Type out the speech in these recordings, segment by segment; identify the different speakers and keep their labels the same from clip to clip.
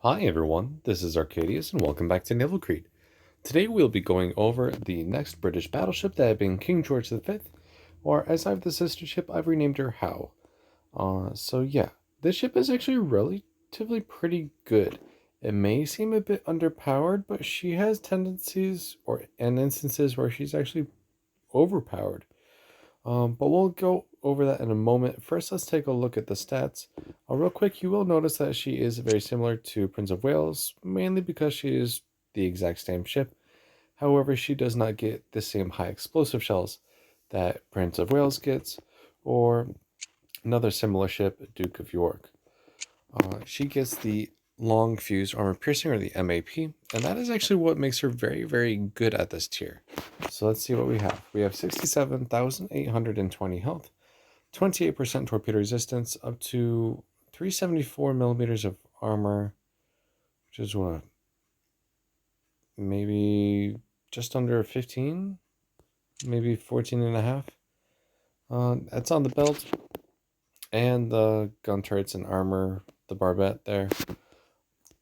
Speaker 1: Hi everyone, this is Arcadius and welcome back to Naval. Today we'll be going over the next British battleship that had been King George V, or as I have the sister ship, I've renamed her Howe. This ship is actually relatively pretty good. It may seem a bit underpowered, but she has tendencies and instances where she's actually overpowered. But we'll go over that in a moment. First, let's take a look at the stats. Real quick, you will notice that she is very similar to Prince of Wales, mainly because she is the exact same ship. However, she does not get the same high explosive shells that Prince of Wales gets, or another similar ship, Duke of York. She gets the long fuse armor piercing, or the MAP, and that is actually what makes her very, very good at this tier. So let's see what we have. We have 67,820 health, 28% torpedo resistance, up to 374 millimeters of armor, which is what, maybe just under 15, maybe 14 and a half. That's on the belt, and the gun turrets and armor, the barbette there.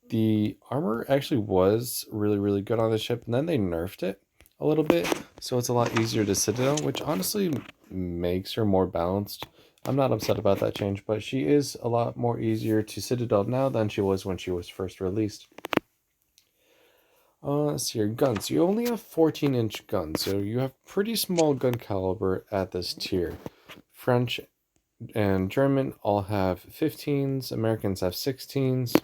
Speaker 1: The armor actually was really, really good on the ship, and then they nerfed it a little bit, so it's a lot easier to citadel, which honestly makes her more balanced. I'm not upset about that change, but she is a lot more easier to citadel now than she was when she was first released. Let's see your guns. You only have 14-inch guns, so you have pretty small gun caliber at this tier. French and German all have 15s, Americans have 16s.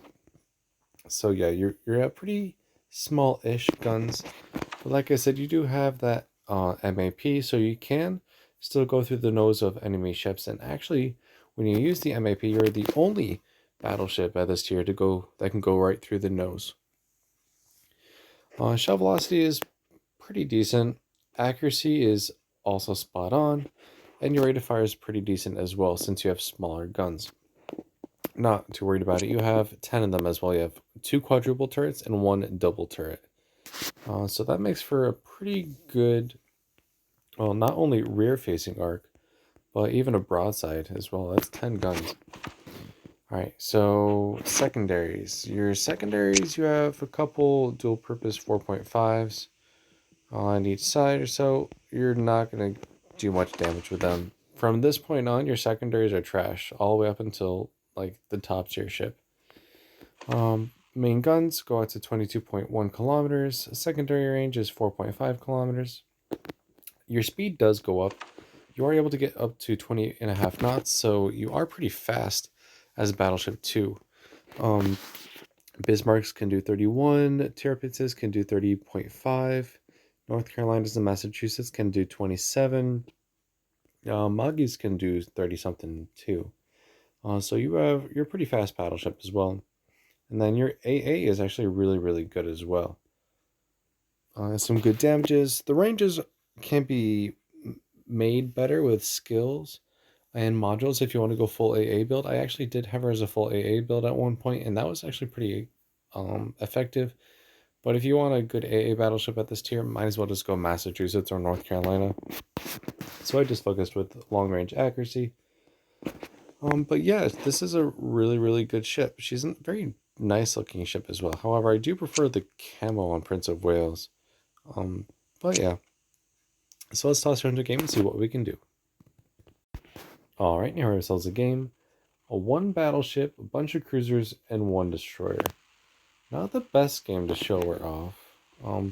Speaker 1: So yeah, you're at pretty small-ish guns. But like I said, you do have that MAP, so you can still go through the nose of enemy ships. And actually, when you use the MAP, you're the only battleship at this tier that can go right through the nose. Shell velocity is pretty decent. Accuracy is also spot on, and your rate of fire is pretty decent as well since you have smaller guns. Not too worried about it. You have 10 of them as well. You have 2 quadruple turrets and 1 double turret. So that makes for a pretty good, well, not only rear-facing arc, but even a broadside as well. That's 10 guns. Alright, so secondaries. Your secondaries, you have a couple dual-purpose 4.5s on each side or so. You're not going to do much damage with them. From this point on, your secondaries are trash, all the way up until, like, the top tier ship. Main guns go out to 22.1 kilometers. Secondary range is 4.5 kilometers. Your speed does go up. You are able to get up to 20.5 knots, so you are pretty fast as a battleship too. Bismarcks can do 31, Tirapitzes can do 30.5, North Carolinas and Massachusetts can do 27, Moggies can do 30 something too. So you're a pretty fast battleship as well. And then your AA is actually really, really good as well. Some good damages. The ranges can be made better with skills and modules if you want to go full AA build. I actually did have her as a full AA build at one point, and that was actually pretty effective. But if you want a good AA battleship at this tier, might as well just go Massachusetts or North Carolina. So I just focused with long range accuracy. But yeah, this is a really, really good ship. She's a very nice looking ship as well. However, I do prefer the camo on Prince of Wales. But yeah. So let's toss her into a game and see what we can do. Alright, now we have ourselves a game. A 1 battleship, a bunch of cruisers, and 1 destroyer. Not the best game to show her off.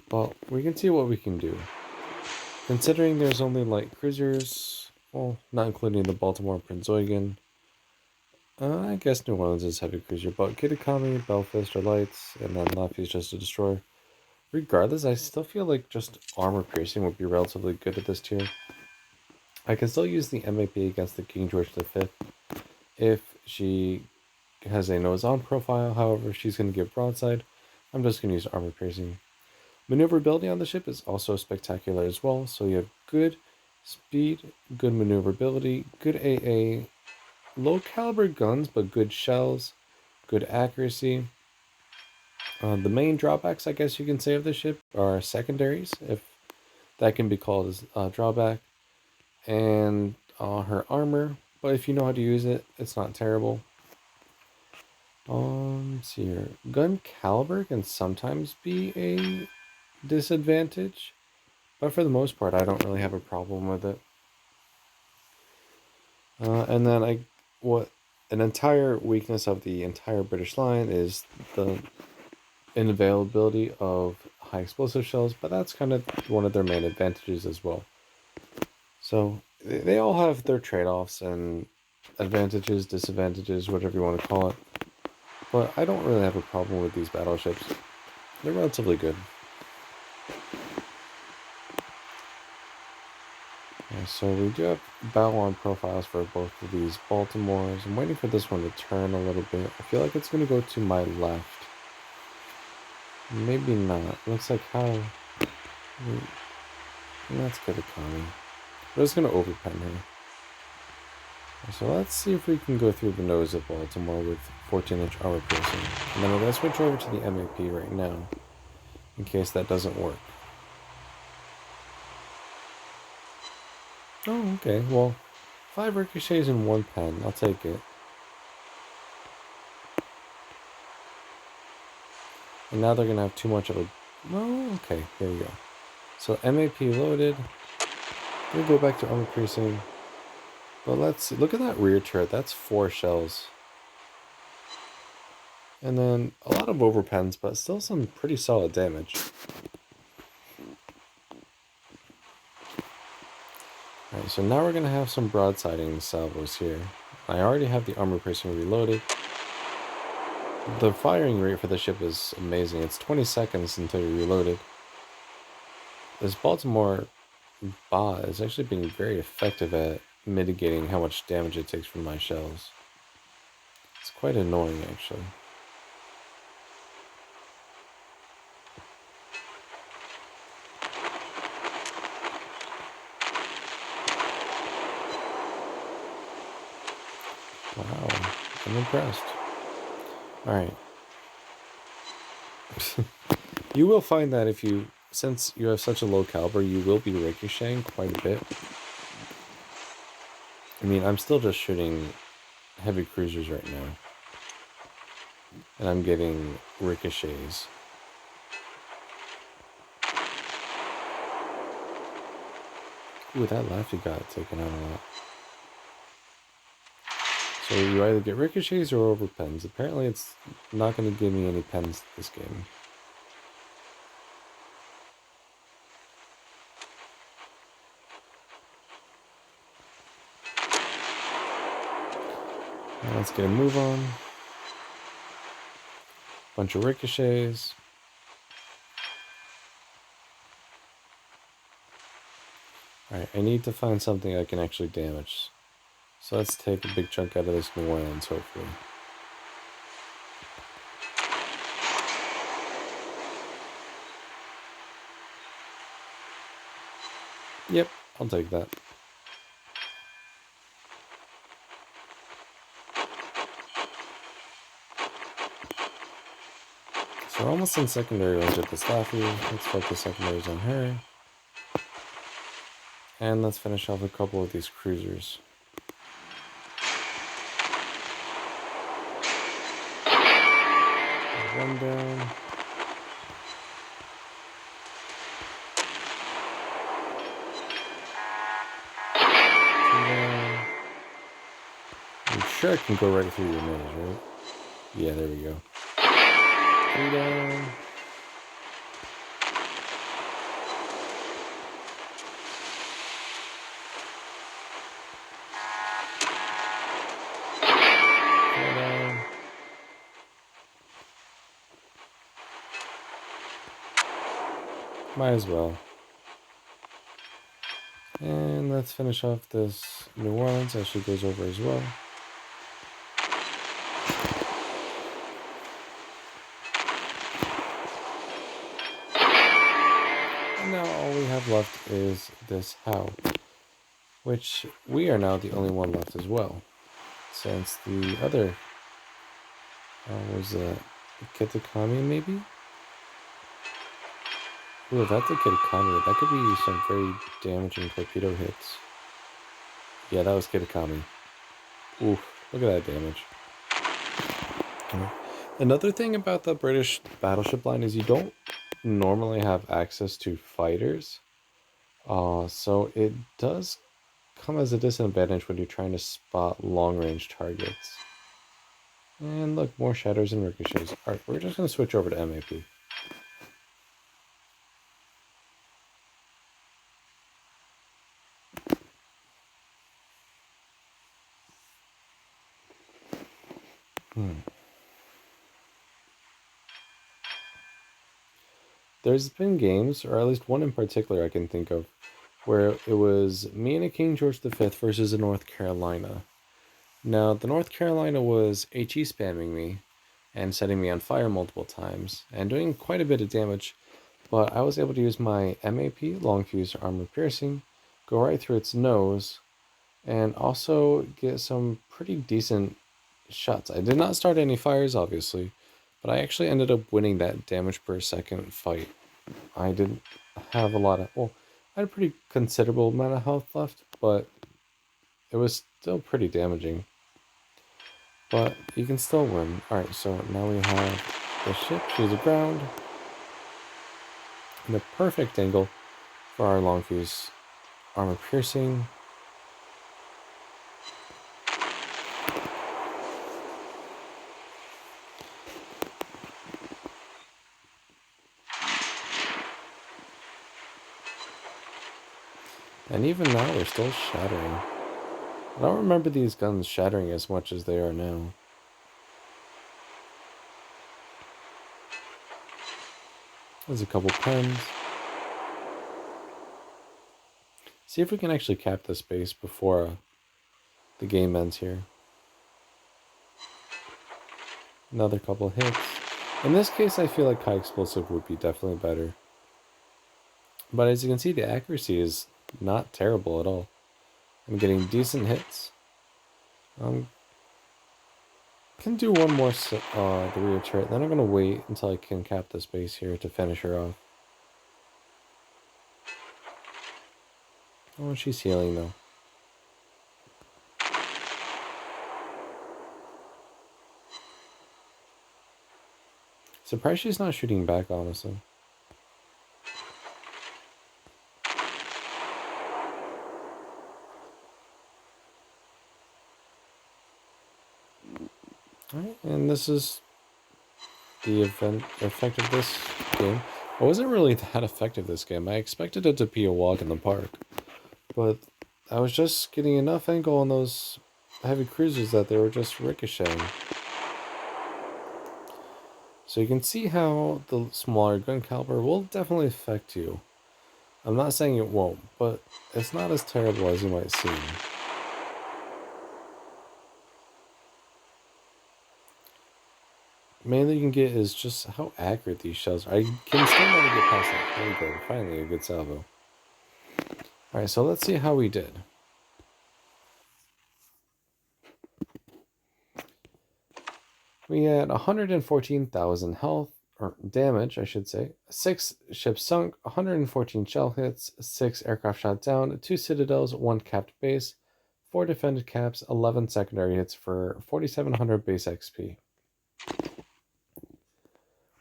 Speaker 1: But we can see what we can do. Considering there's only light cruisers, well, not including the Baltimore and Prince Eugen. I guess New Orleans is heavy cruiser, but Kitakami, Belfast are lights, and then Lafayette is just a destroyer. Regardless, I still feel like just armor piercing would be relatively good at this tier. I can still use the MAP against the King George V if she has a nose-on profile. However, if she's going to get broadside, I'm just going to use armor piercing. Maneuverability on the ship is also spectacular as well. So you have good speed, good maneuverability, good AA, low caliber guns, but good shells, good accuracy. The main drawbacks, I guess you can say, of the ship are secondaries, if that can be called as a drawback, and her armor. But if you know how to use it, it's not terrible. Let's see here. Gun caliber can sometimes be a disadvantage, but for the most part, I don't really have a problem with it. And then what an entire weakness of the entire British line is the unavailability of high explosive shells, but that's kind of one of their main advantages as well. So they all have their trade-offs and advantages, disadvantages, whatever you want to call it. But I don't really have a problem with these battleships. They're relatively good. Okay, so we do have battle on profiles for both of these Baltimores. I'm waiting for this one to turn a little bit. I feel like it's going to go to my left. Maybe not. Looks like how... That's good economy. We're just going to overpen here. So let's see if we can go through the nose of Baltimore with 14-inch armor piercing. And then we're going to switch over to the MAP right now, in case that doesn't work. Oh, okay. Well, 5 ricochets in 1 pen. I'll take it. And now they're going to have too much of a... Well, okay. Here we go. So MAP loaded. We'll go back to armor piercing. But let's see. Look at that rear turret. That's 4 shells. And then a lot of overpens, but still some pretty solid damage. Alright, so now we're going to have some broadsiding salvos here. I already have the armor piercing reloaded. The firing rate for the ship is amazing. It's 20 seconds until you're reloaded. This Baltimore bot is actually being very effective at mitigating how much damage it takes from my shells. It's quite annoying, actually. Wow, I'm impressed. Alright. You will find that since you have such a low caliber, you will be ricocheting quite a bit. I mean, I'm still just shooting heavy cruisers right now. And I'm getting ricochets. Ooh, that lefty got taken out a lot. So you either get ricochets or over pens. Apparently it's not going to give me any pens this game. Now let's get a move on. Bunch of ricochets. Alright, I need to find something I can actually damage. So let's take a big chunk out of this New Orleans, hopefully. Yep, I'll take that. So we're almost in secondary range at the Staffy. Let's focus secondaries on her. And let's finish off a couple of these cruisers. One down. Two down. I'm sure I can go right through your nose, right? Yeah, there we go. 3 down. Might as well. And let's finish off this New Orleans as she goes over as well. And now all we have left is this Howe, which we are now the only one left as well, since the other was Kitakami maybe? Ooh, if that's a Kitakami, that could be some very damaging torpedo hits. Yeah, that was Kitakami. Ooh, look at that damage. Another thing about the British battleship line is you don't normally have access to fighters. So it does come as a disadvantage when you're trying to spot long-range targets. And look, more shatters and ricochets. Alright, we're just going to switch over to MAP. There's been games, or at least one in particular I can think of, where it was me and a King George V versus a North Carolina. Now, the North Carolina was HE spamming me and setting me on fire multiple times and doing quite a bit of damage, but I was able to use my MAP, Long Fuse Armor Piercing, go right through its nose, and also get some pretty decent shots. I did not start any fires, obviously, but I actually ended up winning that damage per second fight. I didn't have a lot of, well, I had a pretty considerable amount of health left, but it was still pretty damaging. But you can still win. Alright, so now we have the ship. She's aground. In a perfect angle for our long fuse armor piercing. And even now they're still shattering. I don't remember these guns shattering as much as they are now. There's a couple pens. See if we can actually cap this base before the game ends here. Another couple hits. In this case, I feel like high explosive would be definitely better. But as you can see, the accuracy is not terrible at all. I'm getting decent hits. Can do one more the rear turret, then I'm going to wait until I can cap this base here to finish her off. Oh, she's healing though. Surprised she's not shooting back, honestly. Alright, and this is the effect of this game. I wasn't really that effective this game. I expected it to be a walk in the park. But I was just getting enough angle on those heavy cruisers that they were just ricocheting. So you can see how the smaller gun caliber will definitely affect you. I'm not saying it won't, but it's not as terrible as you might seem. Main thing you can get is just how accurate these shells are. I can still never get past that. There we go. Finally, a good salvo. Alright, so let's see how we did. We had 114,000 health, or damage, I should say. 6 ships sunk, 114 shell hits, 6 aircraft shot down, 2 citadels, 1 capped base, 4 defended caps, 11 secondary hits for 4,700 base XP.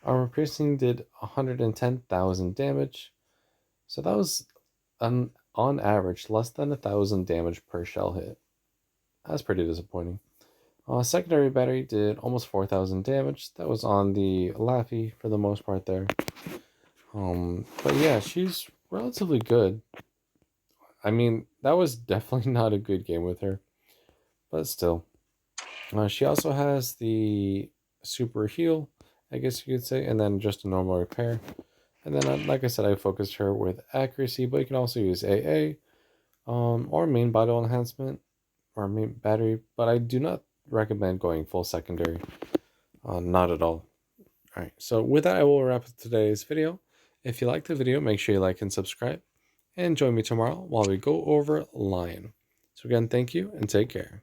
Speaker 1: Armor piercing did 110,000 damage. So that was, on average, less than 1,000 damage per shell hit. That's pretty disappointing. Secondary battery did almost 4,000 damage. That was on the Laffy for the most part there. But yeah, she's relatively good. I mean, that was definitely not a good game with her. But still. She also has the super heal, I guess you could say, and then just a normal repair. And then, like I said, I focused her with accuracy, but you can also use AA, or main battle enhancement, or main battery, but I do not recommend going full secondary. Not at all. Alright, so with that, I will wrap up today's video. If you liked the video, make sure you like and subscribe, and join me tomorrow while we go over Lion. So again, thank you, and take care.